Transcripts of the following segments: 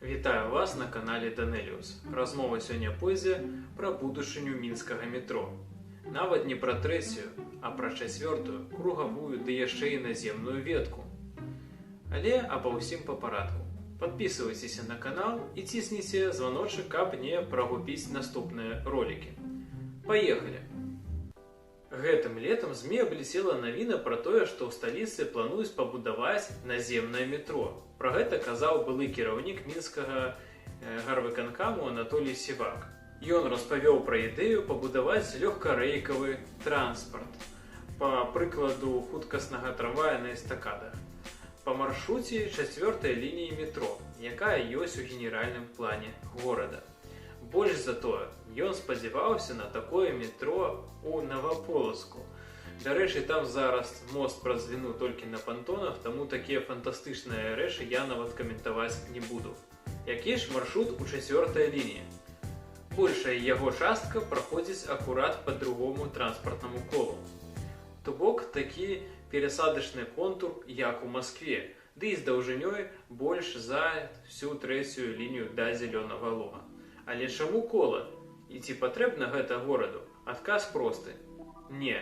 Вітаю вас на канале Данеліус. Размова сёння пойдзе пра будучыню мінскага метро. Нават не пра трэцюю, а пра чацвёртую, кругавую ды яшчэ і наземную ветку. Але або ўсім па парадку. Падпісывайцеся на канал і цісніце званочак, каб не прагубіць наступныя ролікі. Паехалі! Гэтым летам ЗМІ абліцела навіна пра тое, што ў сталіцы плануюць пабудаваць наземнае метро. Пра гэта казаў былы кіраўнік мінскага гарвыканкаму Анатолій Сівак. Ён распавёў пра ідэю пабудаваць лёгкарэйкавы транспарт, па прыкладу хуткаснага трамвая на эстакадах, па маршруце 4-й лініі метро, якая ёсць у генеральным плане горада. Больш за тое, ён спадзяваўся на такое метро ў Наваполацку. Дарэчы, там зараз мост праз Двіну толькі на пантонах, таму такія фантастычныя рэчы я нават каментаваць не буду. Які ж маршрут у 4-й лініі? Большая яго частка праходзіць акурат па другому транспартнаму колу. То бок такі перасадачны контур, як у Маскве, ды і з даўжынёй больш за всю 3-ю лінію да Зялёнага Луга. Але чаму кола? І ці патрэбна гэта гораду? Адказ просты. Не.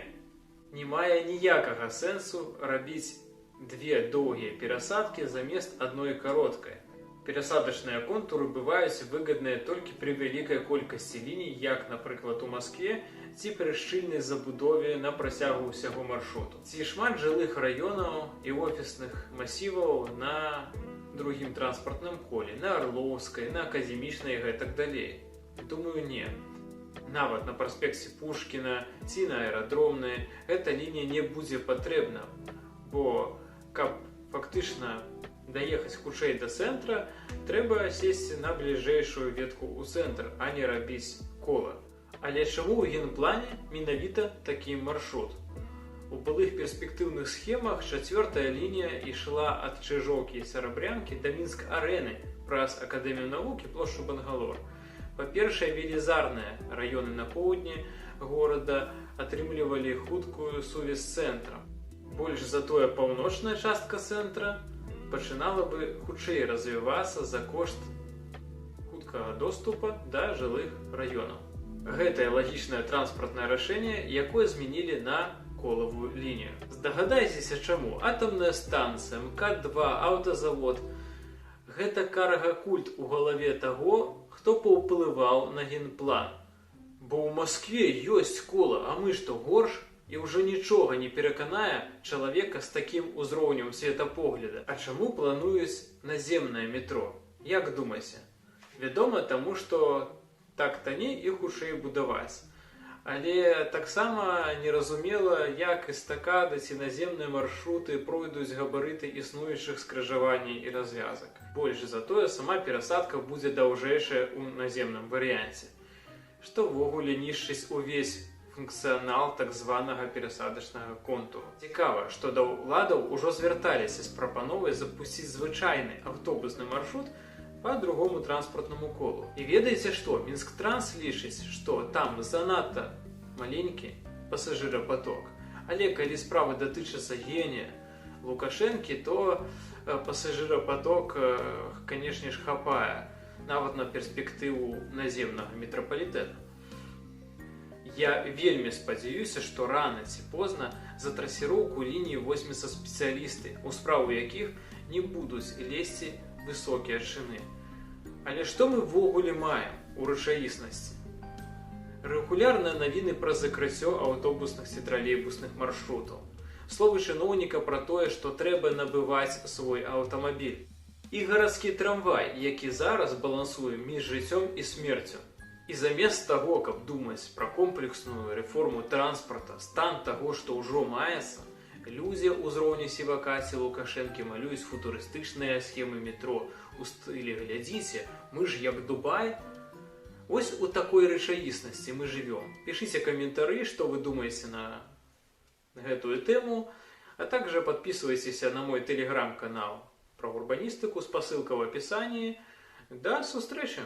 Не мае ніякага сэнсу рабіць две доўгія перасадкі замест адной кароткай. Перасадачныя контуры бываюць выгадныя толькі пры вялікай колькасці ліній, як, напрыклад, у Маскве, ці пры шчыльнай забудове на працягу ўсяго маршруту. Ці шмат жылых раёнаў і офісных масіваў на другім транспартным коле, на Арлоўскай, на Акадэмічнай і гэтак далей? Думаю, не. Нават на праспекце Пушкіна ці на аэрадромнай гэта лінія не будзе патрэбна, бо каб фактычна даехаць хутчэй да цэнтра, трэба сесці на бліжэйшую ветку ў цэнтр, а не рабіць кола. Але чаму ў генплане менавіта такі маршрут? У былых перспектыўных схемах 4-я лінія ішла ад Чыжоўкі і Серабрянкі да Мінск-арэны праз Акадэмію навук і плошчу Бангалор. Па-першае, велізарныя раёны на поўдні горада атрымлівалі хуткую сувязь з цэнтрам. Больш за тое, паўночная частка цэнтра пачынала бы хутчэй развівацца за кошт хуткага доступа да жылых раёнаў. Гэтае лагічнае транспартнае рашэнне, якое змянілі на колавую лінію. Здагадайцеся чаму? Атамная станцыя, МК-2, аўтазавод – гэта карга-культ у галаве таго, хто паўплываў на генплан. Бо ў Маскве ёсць кола, а мы што, горш? І ўжо нічога не пераканае чалавека з такім узроўнем светапогляда. А чаму плануюць наземнае метро? Як думаеце? Вядома, таму што так танней і хутчэй будаваць. Але таксама незразумела, як эстакады ці наземныя маршруты пройдуць габарыты існуючых скрыжаванняў і развязак. Больш за тое, сама перасадка будзе даўжэйшая ў наземным варыянце, што ўвогуле нішчыць увесь функцыянал так званага перасадачнага контуру. Цікава, што да ўладаў ужо звярталіся з прапановай запусціць звычайны аўтобусны маршрут па другому транспартнаму колу. І ведаеце што? Мінсктранс лічыць, што там занадта маленькі пасажырапаток. Але калі справа датычыцца генія Лукашэнкі, то пасажырапаток, канешне ж, хапае нават на перспектыву наземнага метрапалітэна. Я вельмі спадзяюся, што рана ці позна за трасіроўку лініі возьмецца спецыялісты, у справу якіх не будуць лезці высокія чыны. Але што мы ввогуле маем у рэчаіснасці? Рэгулярныя навіны пра закрыццё аўтобусных ці тралейбусных маршрутаў. Словы чыноўніка пра тое, што трэба набываць свой аўтамабіль. І гарадскі трамвай, які зараз балансуе між жыццём і смерцю. І замест таго, каб думаць пра комплексную рэформу транспарта, стан таго, што ўжо маецца, людзі ўзроўню Сівака ці Лукашэнкі малююць футурыстычныя схемы метро у стылі «Глядзіце, мы ж як Дубай». Вось у такой рэчаіснасці мы жывём. Пішыце каментары, што вы думаеце на гэтую тэму, а также подписывайтеся на мой телеграм-канал про урбаністыку, спасылка в описании. До сустрэчы!